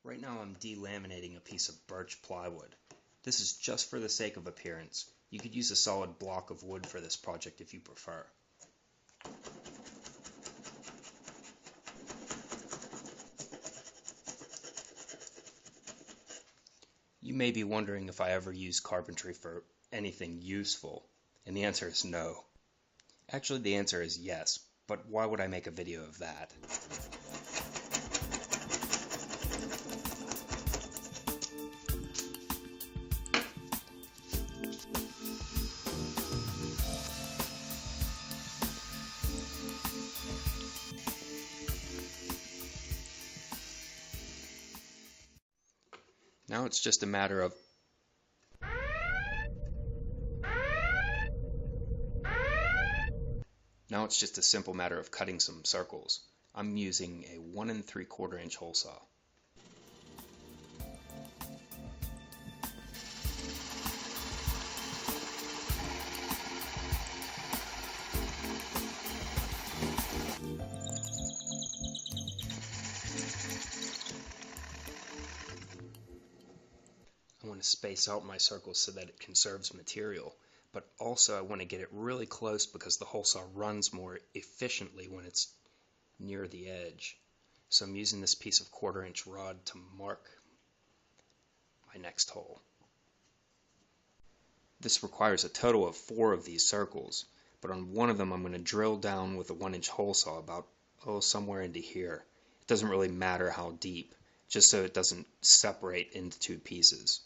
Right now I'm delaminating a piece of birch plywood. This is just for the sake of appearance. You could use a solid block of wood for this project if you prefer. You may be wondering if I ever use carpentry for anything useful, and the answer is no. Actually, the answer is yes, but why would I make a video of that? Now it's just a matter of Now it's just a simple matter of cutting some circles. I'm using a 1 3/4 inch hole saw. I want to space out my circles so that it conserves material, but also I want to get it really close because the hole saw runs more efficiently when it's near the edge. So I'm using this piece of 1/4 inch rod to mark my next hole. This requires a total of 4 of these circles, but on one of them I'm going to drill down with a 1 inch hole saw about somewhere into here. It doesn't really matter how deep, just so it doesn't separate into 2 pieces.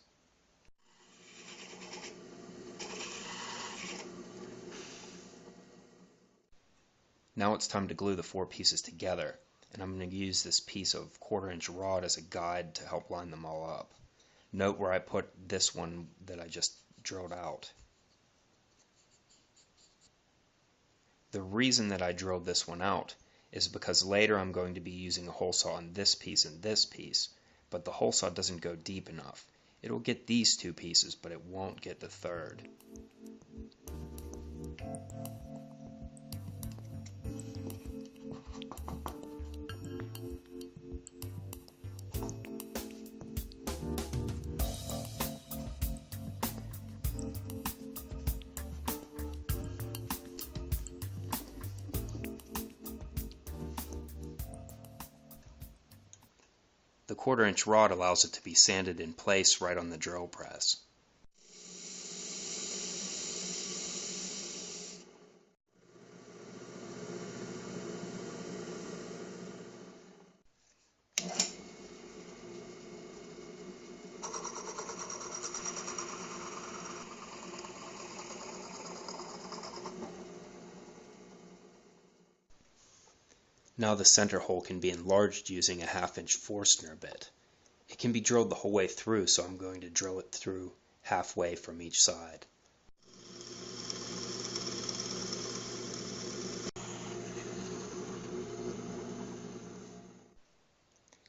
Now it's time to glue the 4 pieces together, and I'm going to use this piece of 1/4 inch rod as a guide to help line them all up. Note where I put this one that I just drilled out. The reason that I drilled this one out is because later I'm going to be using a hole saw on this piece and this piece, but the hole saw doesn't go deep enough. It'll get these 2 pieces, but it won't get the third. The 1/4 inch rod allows it to be sanded in place right on the drill press. Now the center hole can be enlarged using a 1/2 inch Forstner bit. It can be drilled the whole way through, so I'm going to drill it through halfway from each side.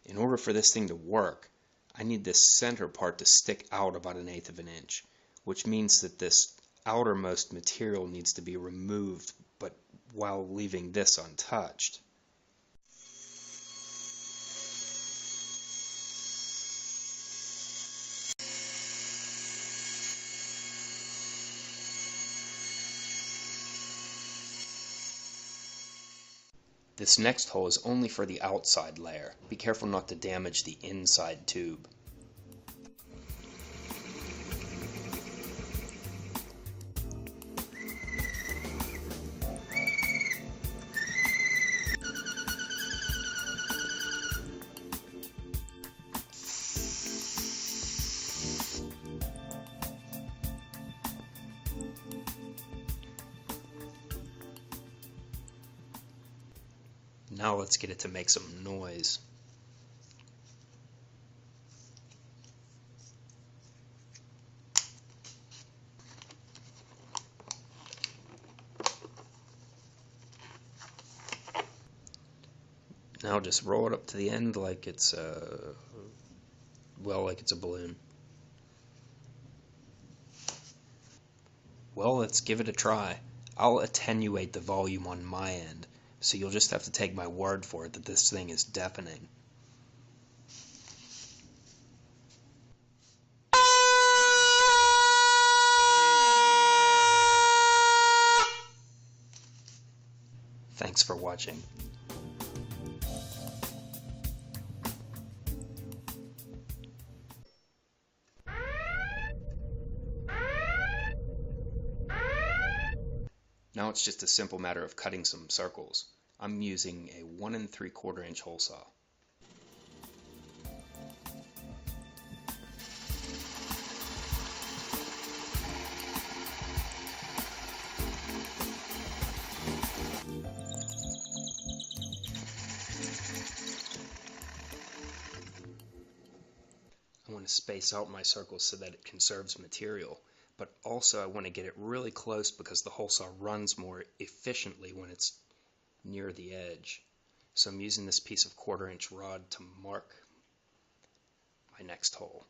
In order for this thing to work, I need this center part to stick out about 1/8 of an inch, which means that this outermost material needs to be removed, but while leaving this untouched. This next hole is only for the outside layer. Be careful not to damage the inside tube. Now let's get it to make some noise. Now just roll it up to the end like it's a balloon. Well, let's give it a try. I'll attenuate the volume on my end, so you'll just have to take my word for it that this thing is deafening. Thanks for watching. Now it's just a simple matter of cutting some circles. I'm using a 1 3/4 inch hole saw. I want to space out my circles so that it conserves material, but also I want to get it really close because the hole saw runs more efficiently when it's near the edge. So I'm using this piece of 1/4 inch rod to mark my next hole.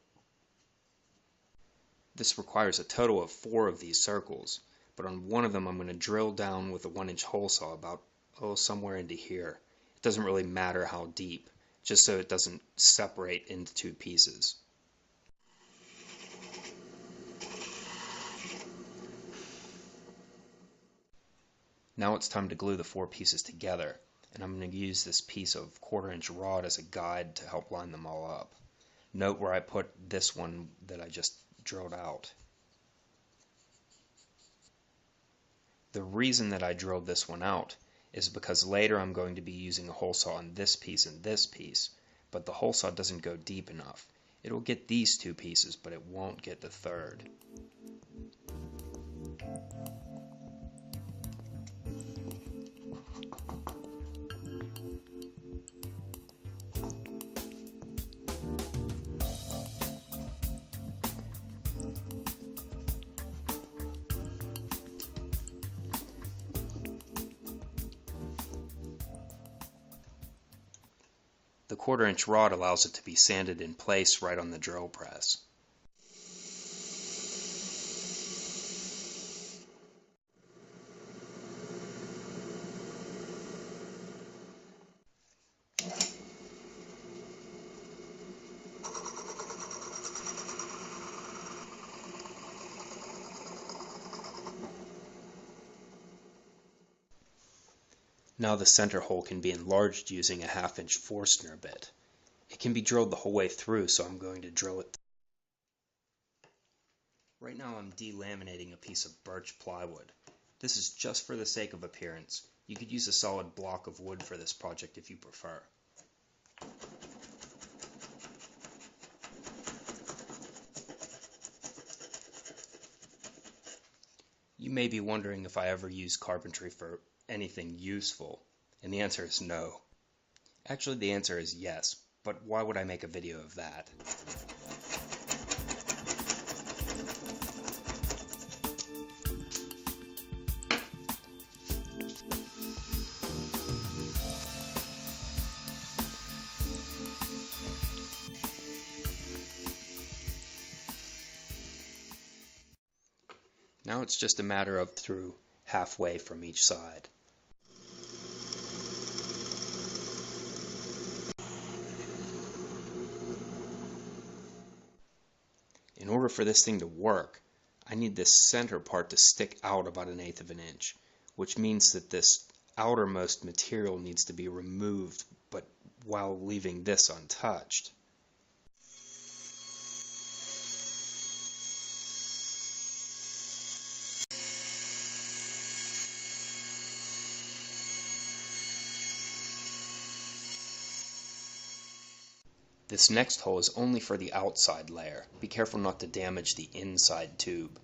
This requires a total of 4 of these circles, but on one of them I'm going to drill down with a 1 inch hole saw about somewhere into here. It doesn't really matter how deep, just so it doesn't separate into 2 pieces. Now it's time to glue the 4 pieces together, and I'm going to use this piece of 1/4 inch rod as a guide to help line them all up. Note where I put this one that I just drilled out. The reason that I drilled this one out is because later I'm going to be using a hole saw on this piece and this piece, but the hole saw doesn't go deep enough. It'll get these 2 pieces, but it won't get the third. The 1/4 inch rod allows it to be sanded in place right on the drill press. Now the center hole can be enlarged using a 1/2 inch Forstner bit. It can be drilled the whole way through, so I'm going to drill it. Right now I'm delaminating a piece of birch plywood. This is just for the sake of appearance. You could use a solid block of wood for this project if you prefer. You may be wondering if I ever use carpentry for anything useful, and the answer is no. Actually, the answer is yes, but why would I make a video of that? Now it's just a matter of through halfway from each side. In order for this thing to work, I need this center part to stick out about 1/8 of an inch, which means that this outermost material needs to be removed, but while leaving this untouched. This next hole is only for the outside layer. Be careful not to damage the inside tube.